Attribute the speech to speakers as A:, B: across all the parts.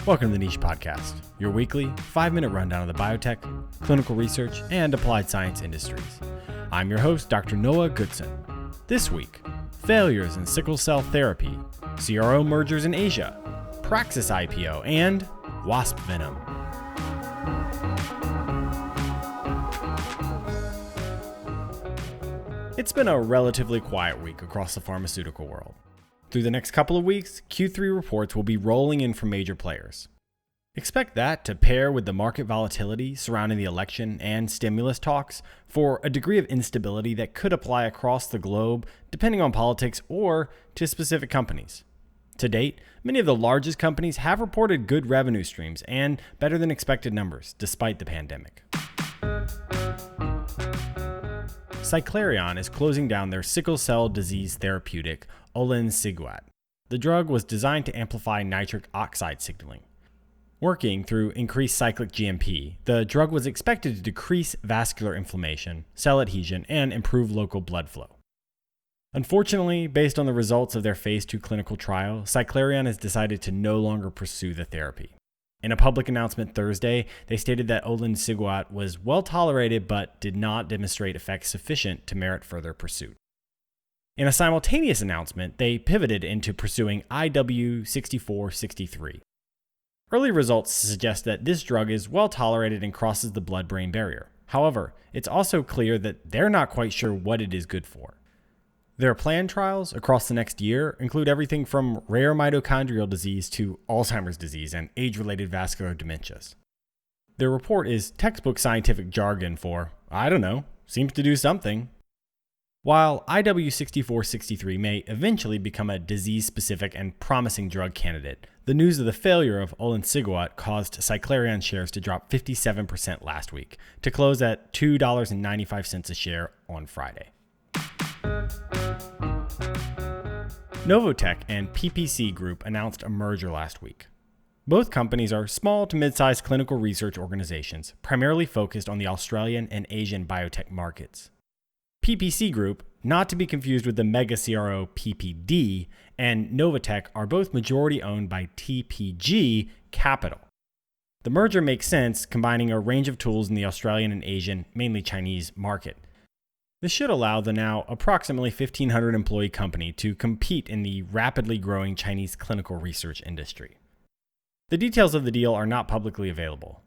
A: Welcome to the Niche Podcast, your weekly 5-minute rundown of the biotech, clinical research, and applied science industries. I'm your host, Dr. Noah Goodson. This week, failures in sickle-cell therapy, CRO mergers in Asia, Praxis IPO, and Wasp Venom. It's been a relatively quiet week across the pharmaceutical world. Through the next couple of weeks, Q3 reports will be rolling in from major players. Expect that to pair with the market volatility surrounding the election and stimulus talks for a degree of instability that could apply across the globe depending on politics or to specific companies. To date, many of the largest companies have reported good revenue streams and better than expected numbers despite the pandemic. Cyclerion is closing down their sickle-cell disease therapeutic, Sickle-Cell. The drug was designed to amplify nitric oxide signaling. Working through increased cyclic GMP, the drug was expected to decrease vascular inflammation, cell adhesion, and improve local blood flow. Unfortunately, based on the results of their phase 2 clinical trial, Cyclerion has decided to no longer pursue the therapy. In a public announcement Thursday, they stated that Sickle-Cell was well tolerated but did not demonstrate effects sufficient to merit further pursuit. In a simultaneous announcement, they pivoted into pursuing IW6463. Early results suggest that this drug is well tolerated and crosses the blood-brain barrier. However, it's also clear that they're not quite sure what it is good for. Their planned trials across the next year include everything from rare mitochondrial disease to Alzheimer's disease and age-related vascular dementias. Their report is textbook scientific jargon for, seems to do something. While IW6463 may eventually become a disease-specific and promising drug candidate, the news of the failure of Sickle-Cell caused Cyclerion shares to drop 57% last week, to close at $2.95 a share on Friday. Novotech and PPC Group announced a merger last week. Both companies are small to mid-sized clinical research organizations, primarily focused on the Australian and Asian biotech markets. PPC Group, not to be confused with the mega CRO PPD, and Novotech are both majority owned by TPG Capital. The merger makes sense, combining a range of tools in the Australian and Asian, mainly Chinese, market. This should allow the now approximately 1,500 employee company to compete in the rapidly growing Chinese clinical research industry. The details of the deal are not publicly available.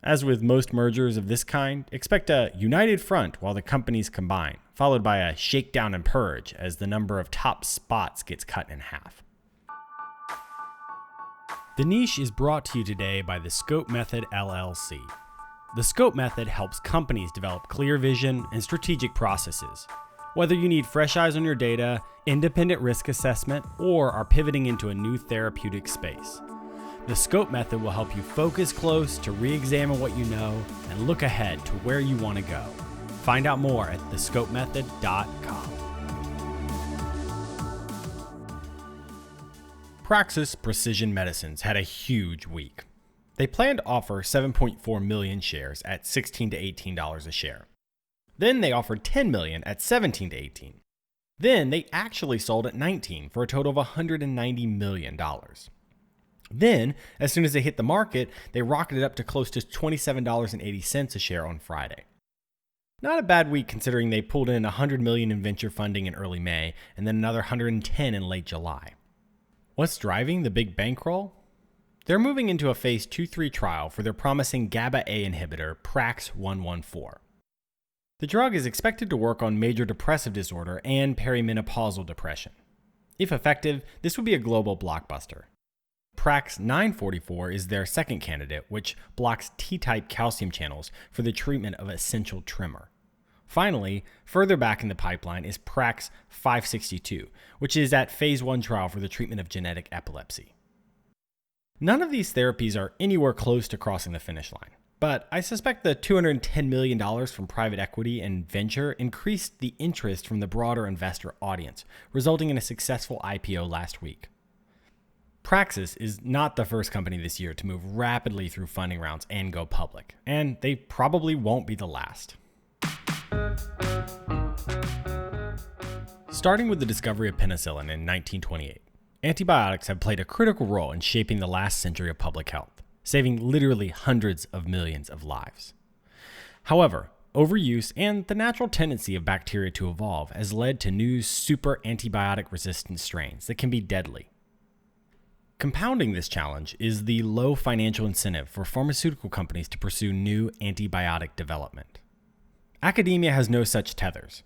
A: As with most mergers of this kind, expect a united front while the companies combine, followed by a shakedown and purge as the number of top spots gets cut in half. The Niche is brought to you today by the Scope Method LLC. The Scope Method helps companies develop clear vision and strategic processes. Whether you need fresh eyes on your data, independent risk assessment, or are pivoting into a new therapeutic space, the Scope Method will help you focus close to re-examine what you know and look ahead to where you want to go. Find out more at thescopemethod.com. Praxis Precision Medicines had a huge week. They plan to offer 7.4 million shares at $16 to $18 a share. Then they offered 10 million at 17 to 18. Then they actually sold at 19 for a total of $190 million. Then, as soon as they hit the market, they rocketed up to close to $27.80 a share on Friday. Not a bad week considering they pulled in $100 million in venture funding in early May and then another $110 in late July. What's driving the big bankroll? They're moving into a phase 2-3 trial for their promising GABA-A inhibitor, Prax-114. The drug is expected to work on major depressive disorder and perimenopausal depression. If effective, this would be a global blockbuster. Prax-944 is their second candidate, which blocks T-type calcium channels for the treatment of essential tremor. Finally, further back in the pipeline is Prax-562, which is at phase 1 trial for the treatment of genetic epilepsy. None of these therapies are anywhere close to crossing the finish line, but I suspect the $210 million from private equity and venture increased the interest from the broader investor audience, resulting in a successful IPO last week. Praxis is not the first company this year to move rapidly through funding rounds and go public, and they probably won't be the last. Starting with the discovery of penicillin in 1928, Antibiotics have played a critical role in shaping the last century of public health, saving literally hundreds of millions of lives. However, overuse and the natural tendency of bacteria to evolve has led to new super antibiotic-resistant strains that can be deadly. Compounding this challenge is the low financial incentive for pharmaceutical companies to pursue new antibiotic development. Academia has no such tethers.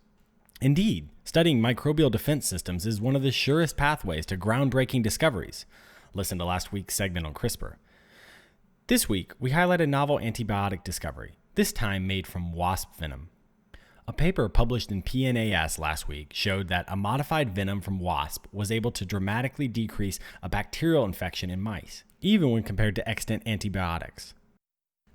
A: Indeed, studying microbial defense systems is one of the surest pathways to groundbreaking discoveries. Listen to last week's segment on CRISPR. This week, we highlight a novel antibiotic discovery, this time made from wasp venom. A paper published in PNAS last week showed that a modified venom from wasp was able to dramatically decrease a bacterial infection in mice, even when compared to extant antibiotics.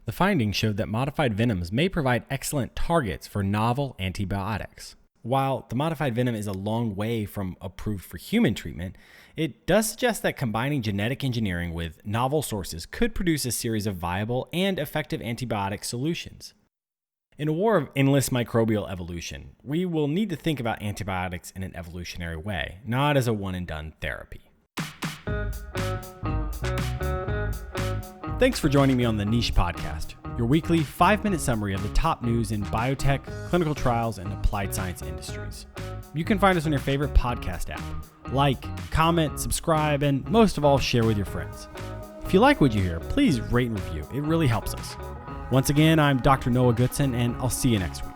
A: The findings showed that modified venoms may provide excellent targets for novel antibiotics. While the modified venom is a long way from approved for human treatment, it does suggest that combining genetic engineering with novel sources could produce a series of viable and effective antibiotic solutions. In a war of endless microbial evolution, we will need to think about antibiotics in an evolutionary way, not as a one-and-done therapy. Thanks for joining me on the Niche Podcast, your weekly 5-minute summary of the top news in biotech, clinical trials, and applied science industries. You can find us on your favorite podcast app. Like, comment, subscribe, and most of all, share with your friends. If you like what you hear, please rate and review. It really helps us. Once again, I'm Dr. Noah Goodson, and I'll see you next week.